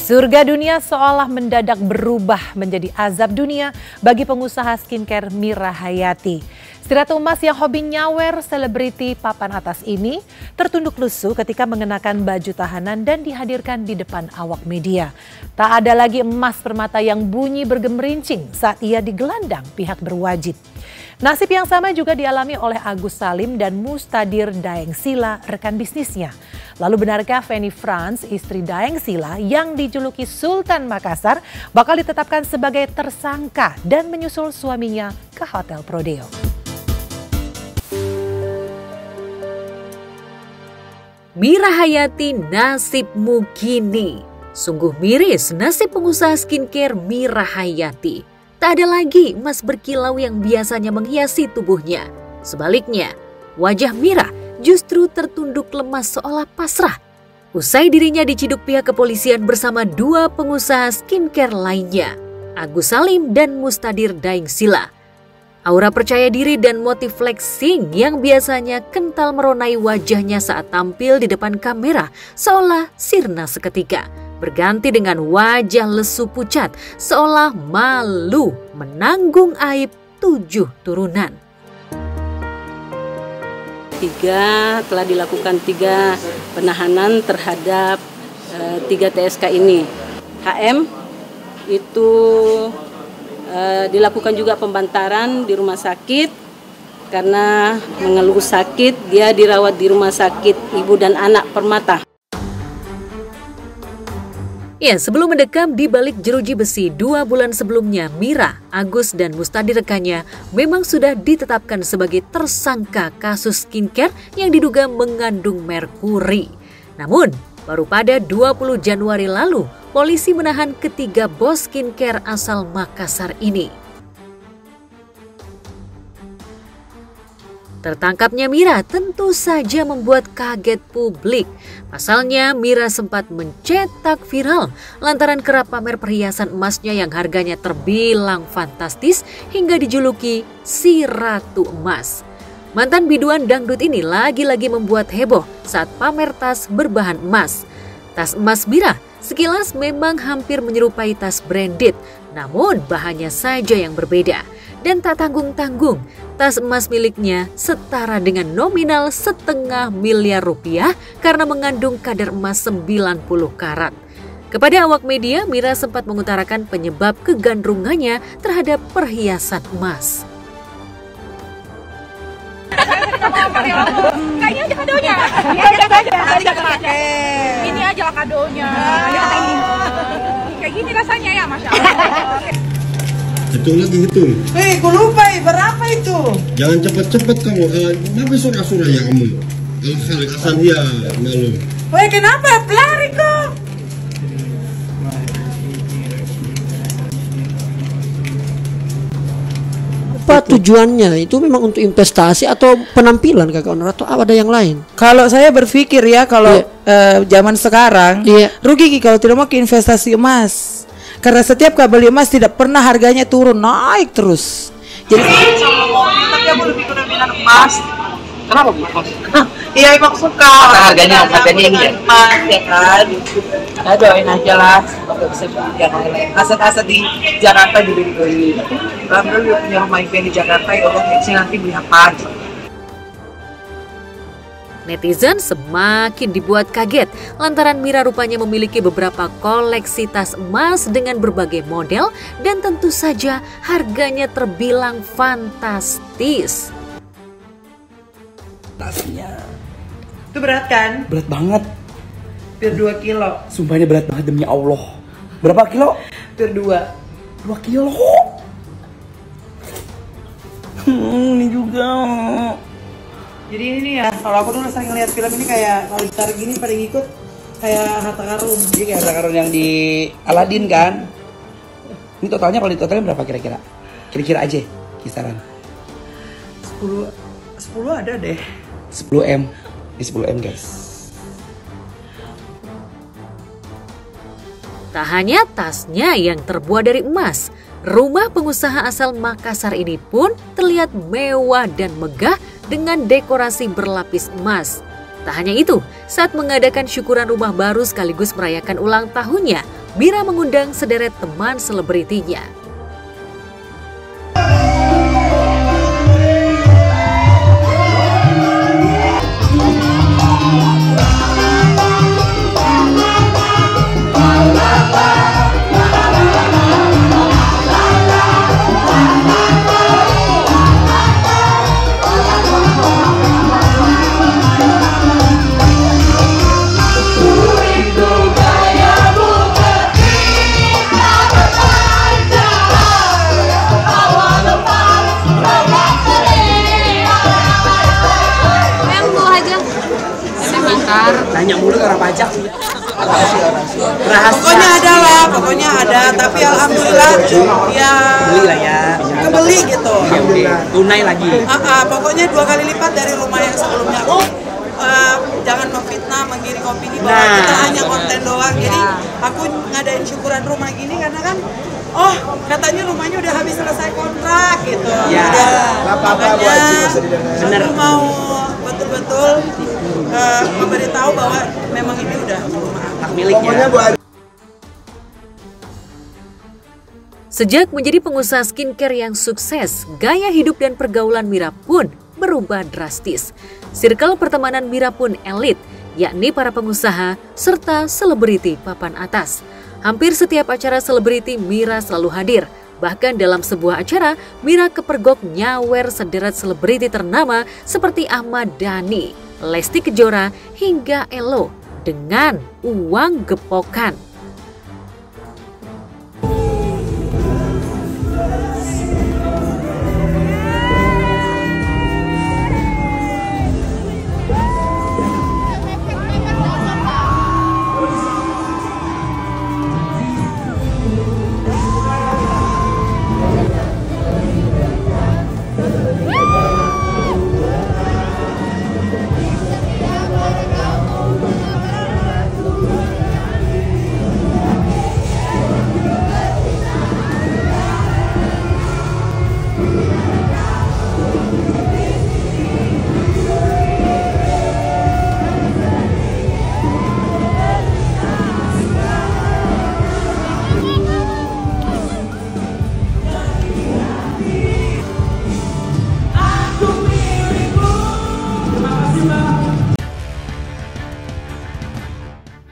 Surga dunia seolah mendadak berubah menjadi azab dunia bagi pengusaha skincare Mira Hayati. Si ratu emas yang hobi nyawer selebriti papan atas ini tertunduk lesu ketika mengenakan baju tahanan dan dihadirkan di depan awak media. Tak ada lagi emas permata yang bunyi bergemerincing saat ia digelandang pihak berwajib. Nasib yang sama juga dialami oleh Agus Salim dan Mustadir Daeng Sila, rekan bisnisnya. Lalu benarkah Feni Frans, istri Daeng Sila yang dijuluki Sultan Makassar, bakal ditetapkan sebagai tersangka dan menyusul suaminya ke Hotel Prodeo? Mira Hayati, nasibmu kini. Sungguh miris nasib pengusaha skincare Mira Hayati. Tak ada lagi emas berkilau yang biasanya menghiasi tubuhnya. Sebaliknya, wajah Mira justru tertunduk lemas seolah pasrah. Usai dirinya diciduk pihak kepolisian bersama dua pengusaha skincare lainnya, Agus Salim dan Mustadir Daeng Sila. Aura percaya diri dan motif flexing yang biasanya kental meronai wajahnya saat tampil di depan kamera seolah sirna seketika, berganti dengan wajah lesu pucat seolah malu menanggung aib 7 turunan. Telah dilakukan 3 penahanan terhadap 3 TSK ini. HM itu dilakukan juga pembantaran di rumah sakit karena mengeluh sakit. Dia dirawat di rumah sakit Ibu dan Anak Permata. Ya, sebelum mendekam di balik jeruji besi 2 bulan sebelumnya, Mira, Agus, dan Mustadir rekannya memang sudah ditetapkan sebagai tersangka kasus skincare yang diduga mengandung merkuri. Namun, baru pada 20 Januari lalu, polisi menahan ketiga bos skincare asal Makassar ini. Tertangkapnya Mira tentu saja membuat kaget publik. Pasalnya Mira sempat mencetak viral lantaran kerap pamer perhiasan emasnya yang harganya terbilang fantastis hingga dijuluki si Ratu Emas. Mantan biduan dangdut ini lagi-lagi membuat heboh saat pamer tas berbahan emas. Tas emas Mira sekilas memang hampir menyerupai tas branded, namun bahannya saja yang berbeda. Dan tak tanggung-tanggung, tas emas miliknya setara dengan nominal $500 miliar karena mengandung kadar emas 90 karat. Kepada awak media, Mira sempat mengutarakan penyebab kegandrungannya terhadap perhiasan emas. Kayaknya aja kadonya. Ini aja lah kadonya. Kayak gini rasanya ya, Masya Allah. Hitung lagi, hitung. Gue lupa, berapa itu? Jangan cepat-cepat kamu. Kenapa surah-surah ya kamu? Alasan dia malu. Woi, kenapa pelari kok? Apa tujuannya? Itu memang untuk investasi atau penampilan kakak Onor atau ada yang lain? Kalau saya berpikir ya, kalau zaman sekarang rugi kalau tidak mau ke investasi emas. Karena setiap beli emas tidak pernah harganya turun, naik terus. Jadi tapi aku lebih minat emas. Kenapa Bu? Iya, emang suka. Harganya ini ya? Emas ya kan. Ya doain aja lah, semoga bisa beli yang lain. Aset-aset di Jakarta juga dibeli. Alhamdulillah punya rumah impian di Jakarta, ya Allah, nanti beli apa? Netizen semakin dibuat kaget lantaran Mira rupanya memiliki beberapa koleksi tas emas dengan berbagai model dan tentu saja harganya terbilang fantastis. Tasnya Itu berat kan? berat banget. Hampir 2 kilo. Sumpah ini berat banget demi Allah. Berapa kilo? Hampir 2. 2 kilo. Ini juga. Jadi ini ya, kalau aku dulu sering lihat film ini kayak kalau ditarik gini pada ngikut kayak harta karun. Ini kayak harta karun yang di Aladin kan? Ini totalnya, kalau ditotalin berapa kira-kira? Kira-kira aja kisaran. 10 ada deh. 10M. Ini 10M guys. Tak hanya tasnya yang terbuat dari emas, rumah pengusaha asal Makassar ini pun terlihat mewah dan megah dengan dekorasi berlapis emas. Tak hanya itu, saat mengadakan syukuran rumah baru sekaligus merayakan ulang tahunnya, Mira mengundang sederet teman selebritinya. Nanya mulu ke orang pajak. Pokoknya ada, tapi alhamdulillah ya Beli lah ya. kebeli gitu. Tunai lagi. Pokoknya 2 kali lipat dari rumah yang sebelumnya. Jangan memfitnah, menggiring opini bahwa kita hanya konten doang. Jadi aku ngadain syukuran rumah gini karena kan katanya rumahnya udah habis selesai kontrak gitu. Ya. Makanya aku mau betul-betul memberitahu bahwa memang ini udah rumah hak miliknya. Sejak menjadi pengusaha skincare yang sukses, gaya hidup dan pergaulan Mira pun berubah drastis. Circle pertemanan Mira pun elit, yakni para pengusaha serta selebriti papan atas. Hampir setiap acara selebriti Mira selalu hadir. Bahkan dalam sebuah acara, Mira kepergok nyawer sederet selebriti ternama seperti Ahmad Dhani, Lesti Kejora, hingga Elo dengan uang gepokan.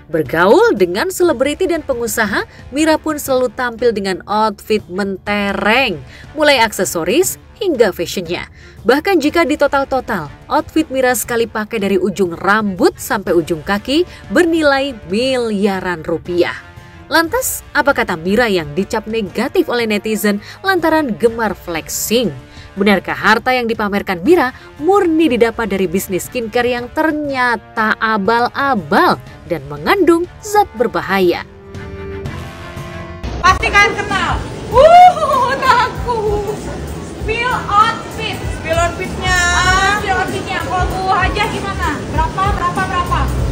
Bergaul dengan selebriti dan pengusaha, Mira pun selalu tampil dengan outfit mentereng, mulai aksesoris hingga fashionnya. Bahkan jika ditotal-total, outfit Mira sekali pakai dari ujung rambut sampai ujung kaki bernilai miliaran rupiah. Lantas, apa kata Mira yang dicap negatif oleh netizen lantaran gemar flexing? Benarkah harta yang dipamerkan Mira murni didapat dari bisnis skincare yang ternyata abal-abal dan mengandung zat berbahaya? Pasti kalian kenal. Takut. Spill outfit. Spill outfitnya. Spill outfitnya. Kalau Bu Haja gimana? Berapa?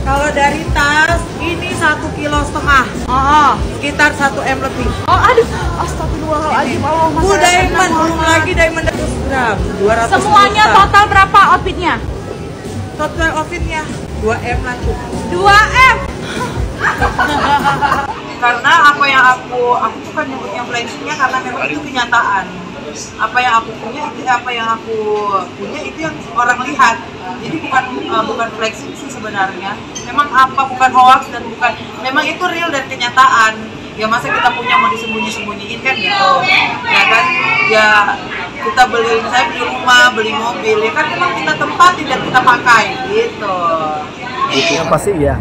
Kalau dari tas ini 1,5 kilo. Sekitar 1 M lebih. Aduh. Astagfirullahaladzim. Bu diamond, belum lagi diamond 100 gram. 200 semuanya juta. total berapa outfitnya? Total outfitnya 2 M lah. 2 M. Karena apa yang aku kan nyebutnya flexingnya karena memang itu kenyataan. Apa yang aku punya itu yang orang lihat. Jadi bukan flexing sih sebenarnya. Memang bukan hoax dan memang itu real dan kenyataan. Ya masa kita punya mau disembunyi-sembunyiin kan gitu. Ya kan ya kita saya beli rumah, beli mobil ya kan memang kita tempatin dan kita pakai gitu. Yang pasti ya.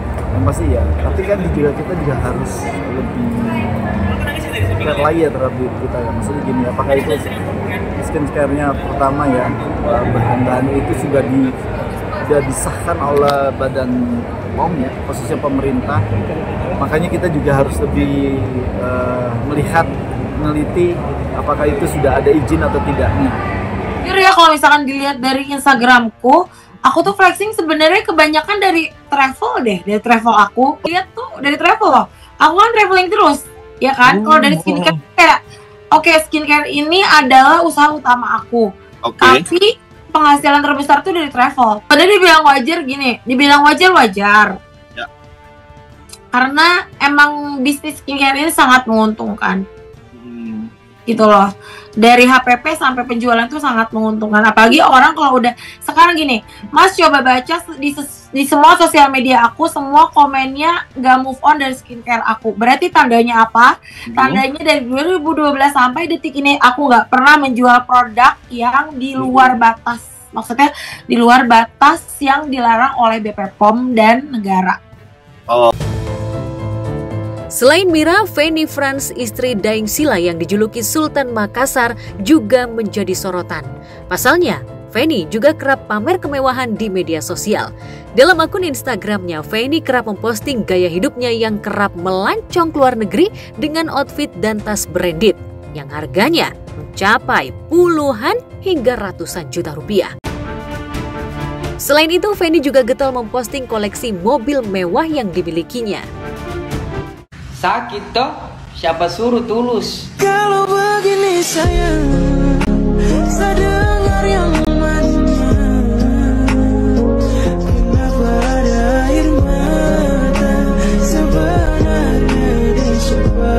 Tapi kan juga kita juga harus lebih fair lagi ya terhadap diri kita ya. Maksudnya gini, apakah itu skincare-nya pertama ya berkembang itu sudah disahkan oleh Badan POM ya, khususnya pemerintah. Makanya kita juga harus lebih meneliti apakah itu sudah ada izin atau tidaknya. Ya kalau misalkan dilihat dari Instagramku, aku tuh flexing sebenarnya kebanyakan dari travel aku. Lihat tuh dari travel loh. Aku kan traveling terus, ya kan? Kalau dari skincare kayak skincare ini adalah usaha utama aku. Tapi penghasilan terbesar tuh dari travel. Padahal dibilang wajar gini, dibilang wajar. Ya. karena emang bisnis skincare ini sangat menguntungkan. Gitu loh. Dari HPP sampai penjualan itu sangat menguntungkan. Apalagi orang kalau udah sekarang gini, Mas coba baca di semua sosial media aku, semua komennya gak move on dari skincare aku. Berarti tandanya apa? Tandanya dari 2012 sampai detik ini aku gak pernah menjual produk yang di luar batas. Maksudnya di luar batas yang dilarang oleh BP POM dan negara. Selain Mira, Feni Frans, istri Daeng Sila yang dijuluki Sultan Makassar juga menjadi sorotan. Pasalnya, Feni juga kerap pamer kemewahan di media sosial. Dalam akun Instagramnya, Feni kerap memposting gaya hidupnya yang kerap melancong ke luar negeri dengan outfit dan tas branded yang harganya mencapai puluhan hingga ratusan juta rupiah. Selain itu, Feni juga getol memposting koleksi mobil mewah yang dimilikinya. Sakit toh, siapa suruh tulus? Kalau begini sayang, saya dengar yang mana, kenapa ada air mata, sebenarnya di siapa,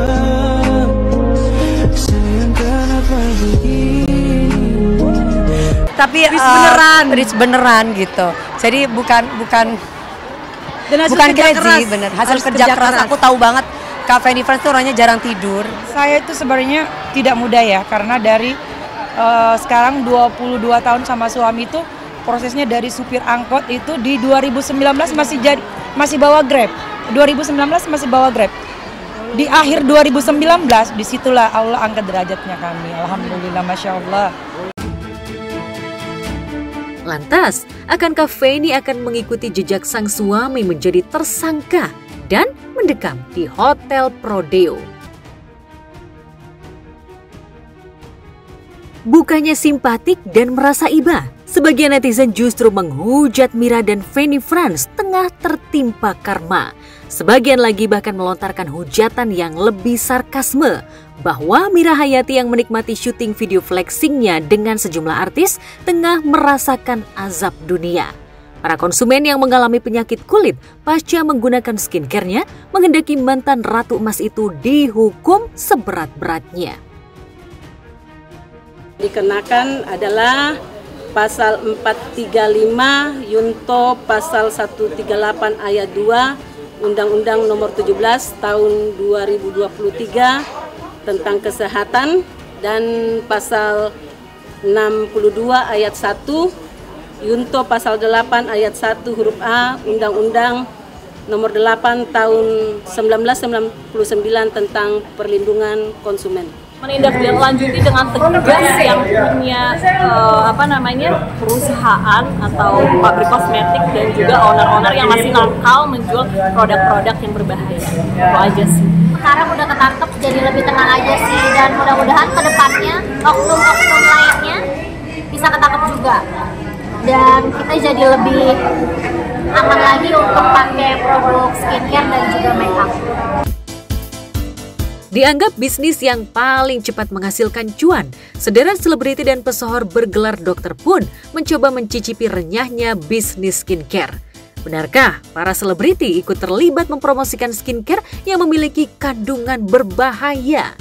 sayang kenapa begini. Tapi beneran gitu. Jadi bukan crazy, bener. Hasil kerja keras. Aku tahu banget Kak Feni Frans itu orangnya jarang tidur. Saya itu sebenarnya tidak mudah ya, karena dari sekarang 22 tahun sama suami itu prosesnya dari supir angkot itu di 2019 masih bawa Grab. 2019 masih bawa Grab. Di akhir 2019 disitulah Allah angkat derajatnya kami. Alhamdulillah, Masya Allah. Lantas, akankah Feni akan mengikuti jejak sang suami menjadi tersangka dan mendekam di Hotel Prodeo? Bukannya simpatik dan merasa iba, sebagian netizen justru menghujat Mira dan Feni Frans tengah tertimpa karma. Sebagian lagi bahkan melontarkan hujatan yang lebih sarkasme bahwa Mira Hayati yang menikmati syuting video flexingnya dengan sejumlah artis tengah merasakan azab dunia. Para konsumen yang mengalami penyakit kulit pasca menggunakan skincare-nya menghendaki mantan Ratu Emas itu dihukum seberat-beratnya. Dikenakan adalah pasal 435 Yunto pasal 138 ayat 2 Undang-Undang Nomor 17 Tahun 2023 tentang kesehatan dan pasal 62 ayat 1 Yunto pasal 8 ayat 1 huruf A Undang-Undang Nomor 8 Tahun 1999 tentang perlindungan konsumen. Menindaklanjuti dengan tegas yang punya perusahaan atau pabrik kosmetik dan juga owner-owner yang masih nakal menjual produk-produk yang berbahaya. Itu aja sih. Sekarang udah ketangkep, jadi lebih tenang aja sih, dan mudah-mudahan ke depannya oknum-oknum lainnya bisa ketangkep juga. Dan kita jadi lebih aman lagi untuk pakai produk skincare dan juga makeup. Dianggap bisnis yang paling cepat menghasilkan cuan, sederet selebriti dan pesohor bergelar dokter pun mencoba mencicipi renyahnya bisnis skincare. Benarkah para selebriti ikut terlibat mempromosikan skincare yang memiliki kandungan berbahaya?